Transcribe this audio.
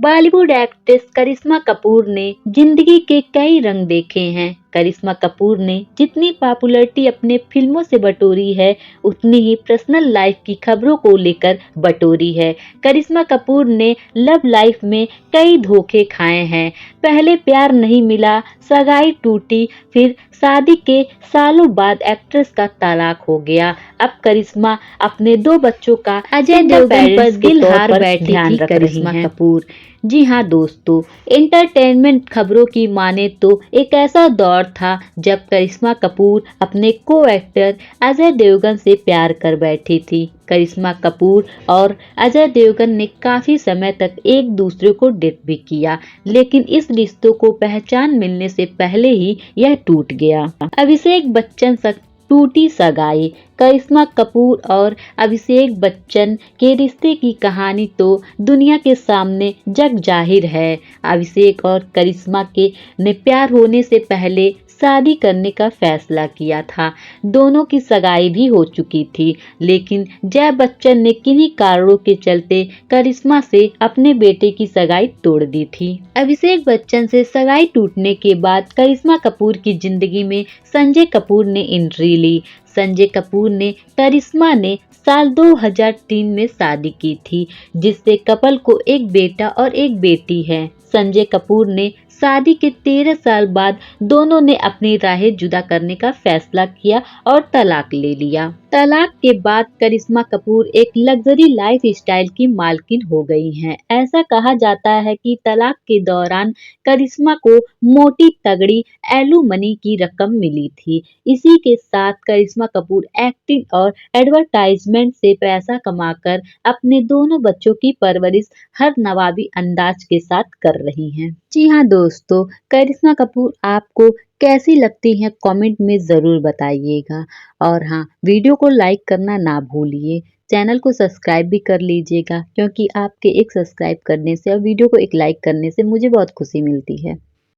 Bollywood actress करिश्मा कपूर ने जिंदगी के कई रंग देखे हैं। करिश्मा कपूर ने जितनी पॉपुलैरिटी अपने फिल्मों से बटोरी है, उतनी ही पर्सनल लाइफ की खबरों को लेकर बटोरी है। करिश्मा कपूर ने लव लाइफ में कई धोखे खाए हैं। पहले प्यार नहीं मिला, सगाई टूटी, फिर शादी के सालों बाद एक्ट्रेस का तलाक हो गया। अब करिश्मा अपने 2 बच्चों का अजय देवगन पर दिल हार बैठी थी करिश्मा कपूर। जी हाँ दोस्तों, एंटरटेनमेंट खबरों की माने तो एक ऐसा दौर था जब करिश्मा कपूर अपने को एक्टर अजय देवगन से प्यार कर बैठी थी। करिश्मा कपूर और अजय देवगन ने काफी समय तक एक दूसरे को डेट भी किया, लेकिन इस रिश्तों को पहचान मिलने से पहले ही यह टूट गया। अभिषेक बच्चन से टूटी सगाई। करिश्मा कपूर और अभिषेक बच्चन के रिश्ते की कहानी तो दुनिया के सामने जग जाहिर है। अभिषेक और करिश्मा के ने प्यार होने से पहले शादी करने का फैसला किया था। दोनों की सगाई भी हो चुकी थी, लेकिन जय बच्चन ने किन्हीं कारणों के चलते करिश्मा से अपने बेटे की सगाई तोड़ दी थी। अभिषेक बच्चन से सगाई टूटने के बाद करिश्मा कपूर की जिंदगी में संजय कपूर ने एंट्री ली। संजय कपूर ने करिश्मा ने साल 2003 में शादी की थी, जिससे कपल को एक बेटा और एक बेटी है। संजय कपूर ने शादी के 13 साल बाद दोनों ने अपनी राहें जुदा करने का फैसला किया और तलाक ले लिया। तलाक के बाद करिश्मा कपूर एक लग्जरी लाइफ स्टाइल की मालकिन हो गई हैं। ऐसा कहा जाता है कि तलाक के दौरान करिश्मा को मोटी तगड़ी एलुमनी की रकम मिली थी। इसी के साथ करिश्मा कपूर एक्टिंग और एडवर्टाइजमेंट से पैसा कमाकर अपने दोनों बच्चों की परवरिश हर नवाबी अंदाज के साथ कर रही हैं। जी हाँ दोस्तों, करिश्मा कपूर आपको कैसी लगती हैं कमेंट में ज़रूर बताइएगा। और हाँ, वीडियो को लाइक करना ना भूलिए। चैनल को सब्सक्राइब भी कर लीजिएगा, क्योंकि आपके एक सब्सक्राइब करने से और वीडियो को एक लाइक करने से मुझे बहुत खुशी मिलती है।